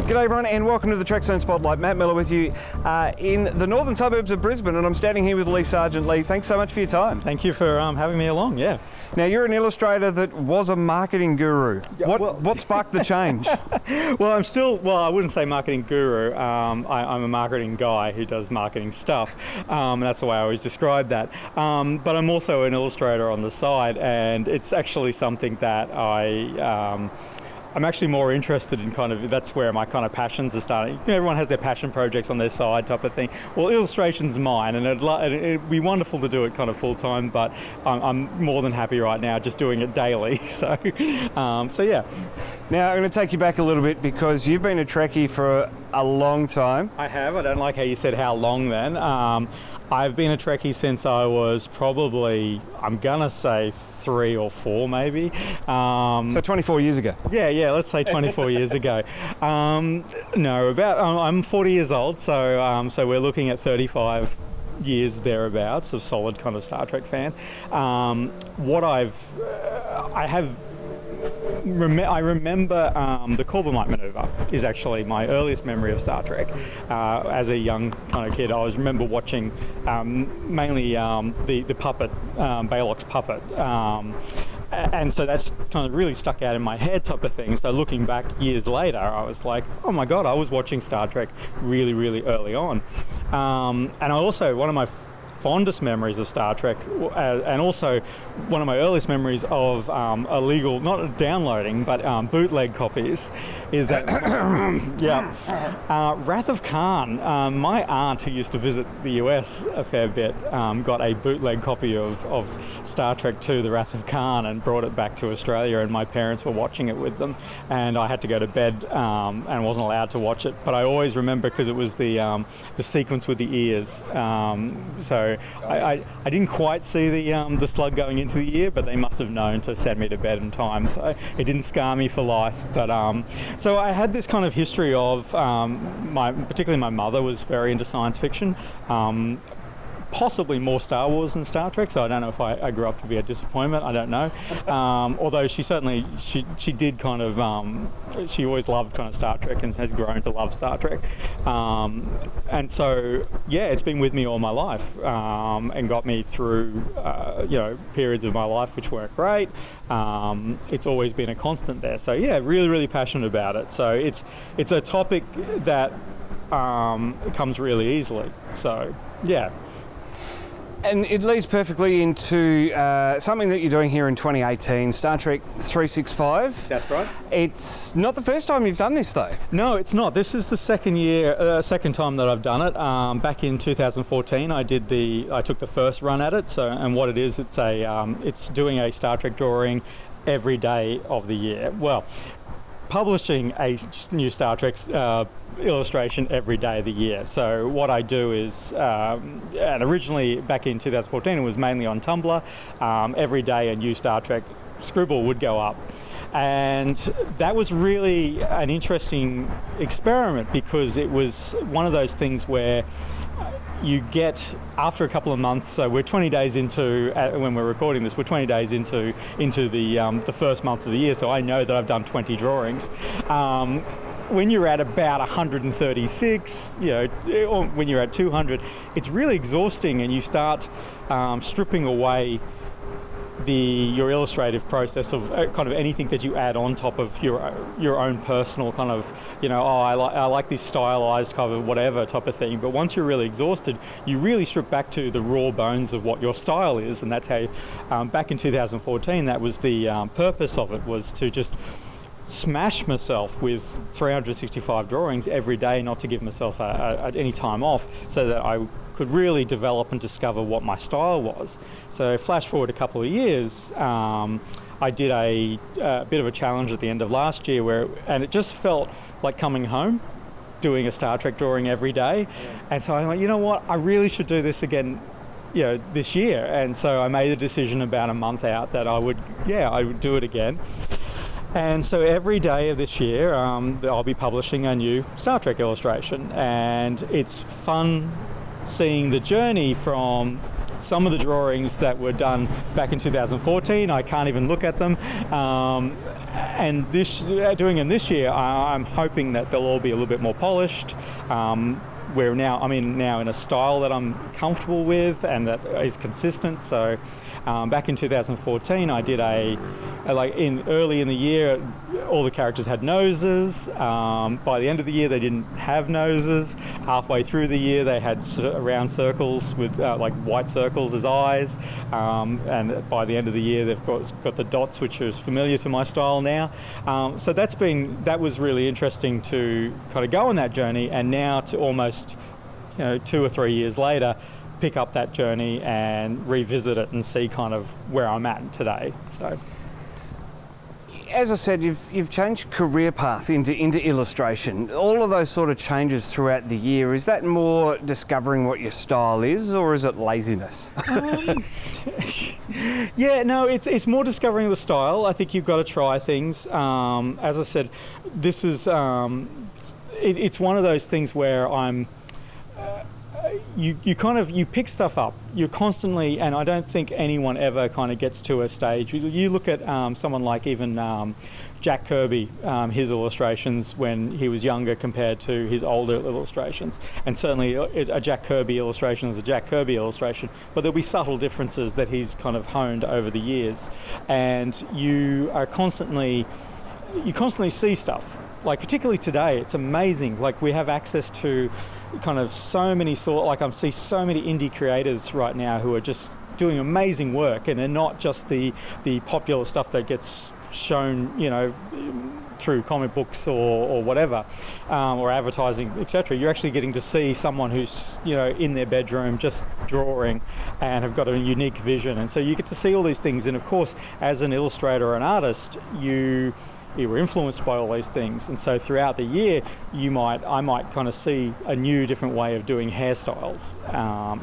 G'day everyone and welcome to the Trekzone Spotlight. Matt Miller with you in the northern suburbs of Brisbane, and I'm standing here with Lee Sargent. Lee, thanks so much for your time. Thank you for having me along, yeah. Now you're an illustrator that was a marketing guru. What sparked the change? Well, I wouldn't say marketing guru. I'm a marketing guy who does marketing stuff. That's the way I always describe that. But I'm also an illustrator on the side, and it's actually something that I'm actually more interested in that's where my kind of passions are starting. You know, everyone has their passion projects on their side type of thing. Well, illustration's mine, and it'd be wonderful to do it kind of full time, but I'm more than happy right now just doing it daily. So yeah. Now, I'm going to take you back a little bit because you've been a Trekkie for a long time. I have. I don't like how you said how long then. I've been a Trekkie since I was probably, I'm going to say 3 or 4 maybe. So 24 years ago? Yeah, let's say 24 years ago. I'm 40 years old, so we're looking at 35 years thereabouts of solid kind of Star Trek fan. I remember the Corbomite maneuver is actually my earliest memory of Star Trek. As a young kind of kid, I always remember watching mainly the puppet, Baylock's puppet. And so that's kind of really stuck out in my head type of thing. So looking back years later, I was like, oh my God, I was watching Star Trek really, really early on. And I also, one of my fondest memories of Star Trek, and also one of my earliest memories of illegal, not downloading, but bootleg copies, is that Wrath of Khan. My aunt, who used to visit the US a fair bit, got a bootleg copy of Star Trek II, The Wrath of Khan, and brought it back to Australia, and my parents were watching it with them, and I had to go to bed and wasn't allowed to watch it. But I always remember because it was the sequence with the ears. So I didn't quite see the slug going into the ear, but they must have known to send me to bed in time, so it didn't scar me for life. But so I had this kind of history of particularly my mother was very into science fiction. Possibly more Star Wars than Star Trek, so I don't know if I grew up to be a disappointment, I don't know. Although she certainly, she did kind of, she always loved kind of Star Trek and has grown to love Star Trek. And so, yeah, it's been with me all my life and got me through, periods of my life which weren't great. It's always been a constant there. So yeah, really, really passionate about it. So it's a topic that comes really easily. So, yeah. And it leads perfectly into something that you're doing here in 2018, Star Trek 365. That's right. It's not the first time you've done this, though. No, it's not. This is the second time that I've done it. Back in 2014, I took the first run at it. So, and what it is, it's doing a Star Trek drawing every day of the year. Well, publishing a new Star Trek illustration every day of the year. So what I do is, and originally back in 2014 it was mainly on Tumblr, every day a new Star Trek scribble would go up. And that was really an interesting experiment because it was one of those things where you get, after a couple of months, so we're 20 days into, when we're recording this, we're 20 days into the first month of the year, so I know that I've done 20 drawings. When you're at about 136, or when you're at 200, it's really exhausting, and you start stripping away your illustrative process of kind of anything that you add on top of your own personal kind of, I like this stylized kind of whatever type of thing. But once you're really exhausted, you really strip back to the raw bones of what your style is, and that's how back in 2014 that was the purpose of it, was to just smash myself with 365 drawings every day, not to give myself any time off, so that I could really develop and discover what my style was. So flash forward a couple of years, I did a bit of a challenge at the end of last year and it just felt like coming home, doing a Star Trek drawing every day. And so I'm like, you know what, I really should do this again this year. And so I made a decision about a month out that I would do it again. And so every day of this year, I'll be publishing a new Star Trek illustration, and it's fun seeing the journey from some of the drawings that were done back in 2014, I can't even look at them. And doing them this year, I'm hoping that they'll all be a little bit more polished. We're now, now in a style that I'm comfortable with and that is consistent. So back in 2014, I did early in the year, all the characters had noses. By the end of the year, they didn't have noses. Halfway through the year, they had round circles with like white circles as eyes. And by the end of the year, they've got the dots, which is familiar to my style now. So that was really interesting to kind of go on that journey, and now to almost 2 or 3 years later, pick up that journey and revisit it and see kind of where I'm at today. So, as I said, you've changed career path into illustration. All of those sort of changes throughout the year, is that more discovering what your style is, or is it laziness? Yeah, no, it's more discovering the style. I think you've got to try things. As I said, this is it's one of those things where I'm. You pick stuff up. You're constantly, and I don't think anyone ever kind of gets to a stage. You look at someone like even Jack Kirby, his illustrations when he was younger compared to his older illustrations, and certainly a Jack Kirby illustration is a Jack Kirby illustration, but there'll be subtle differences that he's kind of honed over the years, and you constantly see stuff. Like particularly today, it's amazing. Like we have access to kind of so many I see so many indie creators right now who are just doing amazing work, and they're not just the popular stuff that gets shown, through comic books or whatever, or advertising, etc. You're actually getting to see someone who's, in their bedroom just drawing and have got a unique vision, and so you get to see all these things. And of course, as an illustrator or an artist, you were influenced by all these things, and so throughout the year I might kind of see a new different way of doing hairstyles,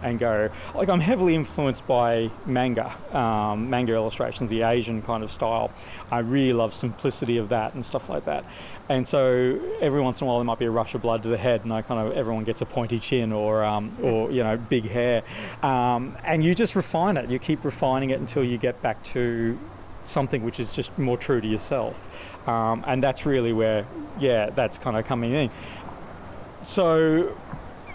and go, like, I'm heavily influenced by manga illustrations, the Asian kind of style. I really love simplicity of that and stuff like that, and so every once in a while there might be a rush of blood to the head, and everyone gets a pointy chin or big hair, and you just refine it. You keep refining it until you get back to something which is just more true to yourself. And that's really where, that's kind of coming in. So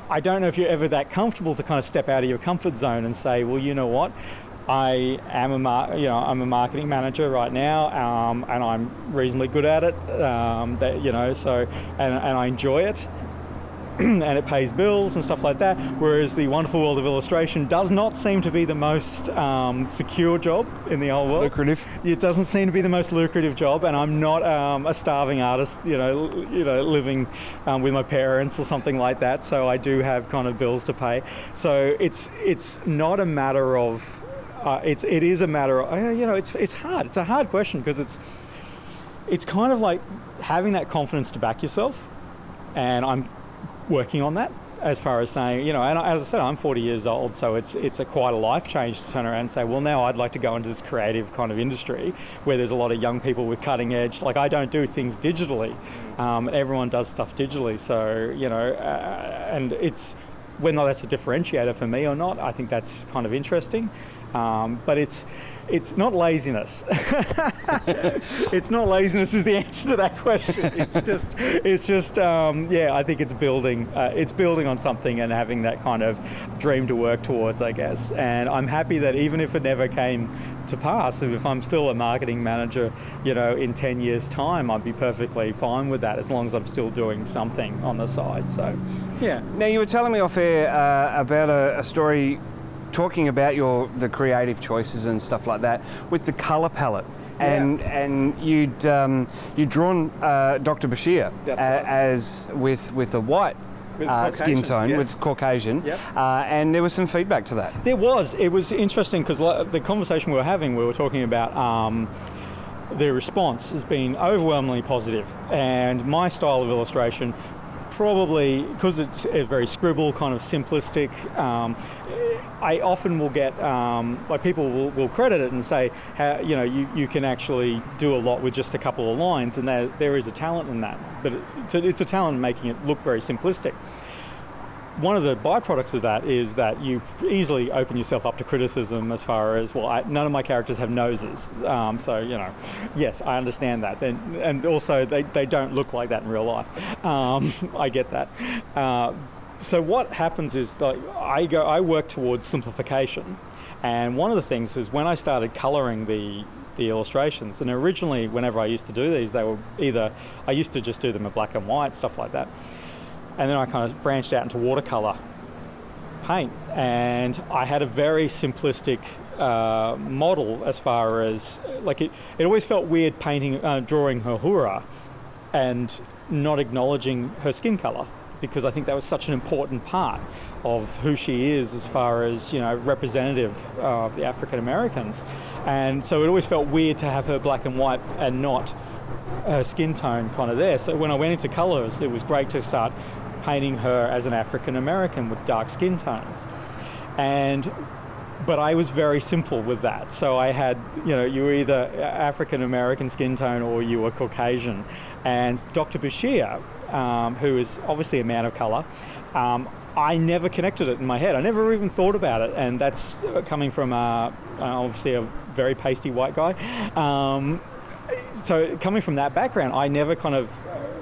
I don't know if you're ever that comfortable to kind of step out of your comfort zone and say, well, you know what, I am I'm a marketing manager right now, and I'm reasonably good at it. And I enjoy it. And it pays bills and stuff like that, whereas the wonderful world of illustration does not seem to be the most secure job in the whole world. Lucrative. It doesn't seem to be the most lucrative job, and I'm not a starving artist, living with my parents or something like that. So I do have kind of bills to pay. So it's not a matter of it is a matter of it's hard. It's a hard question because it's kind of like having that confidence to back yourself, and I'm working on that as far as saying, and as I said, I'm 40 years old, so it's quite a life change to turn around and say, well, now I'd like to go into this creative kind of industry where there's a lot of young people with cutting edge. Like, I don't do things digitally. Everyone does stuff digitally, so, and it's, whether that's a differentiator for me or not, I think that's kind of interesting. But it's not laziness. It's not laziness is the answer to that question. It's just I think it's building on something and having that kind of dream to work towards, I guess. And I'm happy that even if it never came to pass, if I'm still a marketing manager, in 10 years time, I'd be perfectly fine with that as long as I'm still doing something on the side. So, yeah. Now, you were telling me off air about a story talking about the creative choices and stuff like that with the colour palette, and you'd drawn Dr. Bashir as with a white skin tone, with Caucasian, and there was some feedback to that. There was. It was interesting because the conversation we were having, we were talking about the response has been overwhelmingly positive, and my style of illustration, probably because it's a very scribble, kind of simplistic, I often will get, people will credit it and say, how, you can actually do a lot with just a couple of lines, and there is a talent in that. But it's a talent in making it look very simplistic. one of the byproducts of that is that you easily open yourself up to criticism as far as, well, none of my characters have noses. So, you know, yes, I understand that. And also, they don't look like that in real life. I get that. So what happens is, like, I work towards simplification. And one of the things is when I started colouring the illustrations, and originally whenever I used to do these, they were either, I used to just do them in black and white, stuff like that. And then I kind of branched out into watercolour paint. And I had a very simplistic model as far as, like, it always felt weird painting, drawing her hura and not acknowledging her skin colour, because I think that was such an important part of who she is as far as, you know, representative of the African Americans. And so it always felt weird to have her black and white and not her skin tone kind of there. So when I went into colours, it was great to start painting her as an African American with dark skin tones. But I was very simple with that. So I had, you know, you were either African American skin tone or you were Caucasian. And Dr. Bashir, who is obviously a man of colour, I never connected it in my head. I never even thought about it. And that's coming from obviously a very pasty white guy. So coming from that background, I never kind of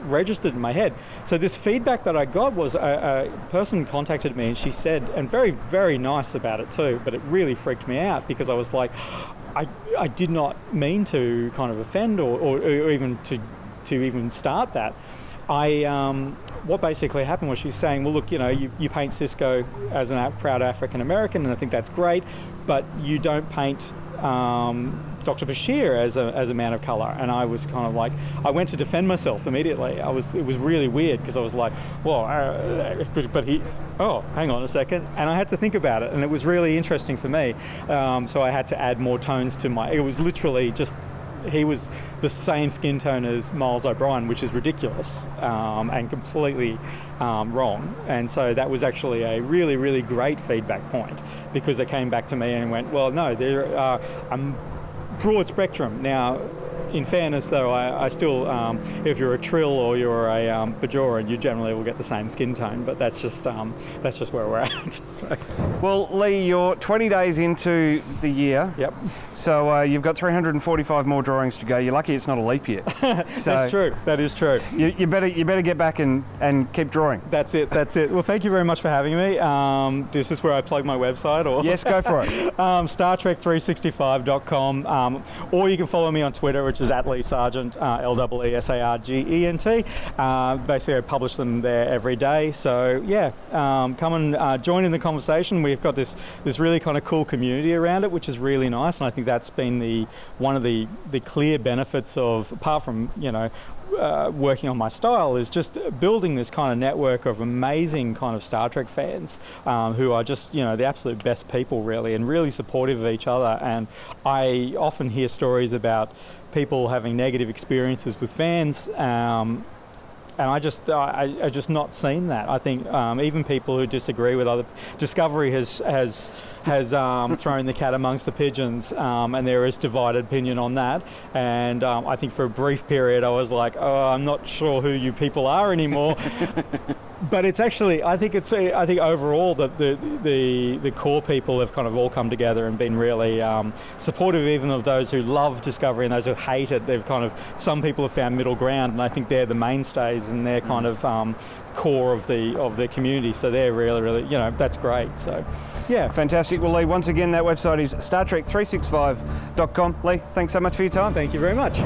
registered in my head. So this feedback that I got was a person contacted me and she said, and very, very nice about it too, but it really freaked me out because I was like, I did not mean to kind of offend or even to even start that. What basically happened was she's saying, well, look, you know, you paint Cisco as a proud African American, and I think that's great, but you don't paint Dr. Bashir as a man of colour. And I was kind of like, I went to defend myself immediately. It was really weird because I was like, well, hang on a second. And I had to think about it, and it was really interesting for me. So I had to add more tones to it was literally just, he was the same skin tone as Miles O'Brien, which is ridiculous and completely wrong. And so that was actually a really, really great feedback point, because they came back to me and went, well, no, there are broad spectrum. Now, in fairness, though, I still, if you're a Trill or you're a Bajoran, you generally will get the same skin tone, but that's just where we're at. So. Well, Lee, you're 20 days into the year. Yep. So you've got 345 more drawings to go. You're lucky it's not a leap year. So that's true. That is true. You better get back and keep drawing. That's it. Well, thank you very much for having me. Is this where I plug my website? Or? Yes, go for it. StarTrek365.com. Or you can follow me on Twitter, which is at Lee Sargent, LEESARGENT. Basically, I publish them there every day. So yeah, come and join in the conversation. We've got this really kind of cool community around it, which is really nice. And I think that's been one of the clear benefits of, apart from, you know, working on my style, is just building this kind of network of amazing kind of Star Trek fans who are just, you know, the absolute best people, really, and really supportive of each other. And I often hear stories about people having negative experiences with fans, and I just not seen that. I think even people who disagree with other, Discovery has thrown the cat amongst the pigeons, and there is divided opinion on that. And I think for a brief period I was like, oh, I'm not sure who you people are anymore. But it's actually, I think overall the core people have kind of all come together and been really supportive, even of those who love Discovery and those who hate it. They've kind of, some people have found middle ground, and I think they're the mainstays and they're kind of core of the community. So they're really, really, you know, that's great. So yeah. Fantastic. Well, Lee, once again, that website is StarTrek365.com. Lee, thanks so much for your time. Thank you very much.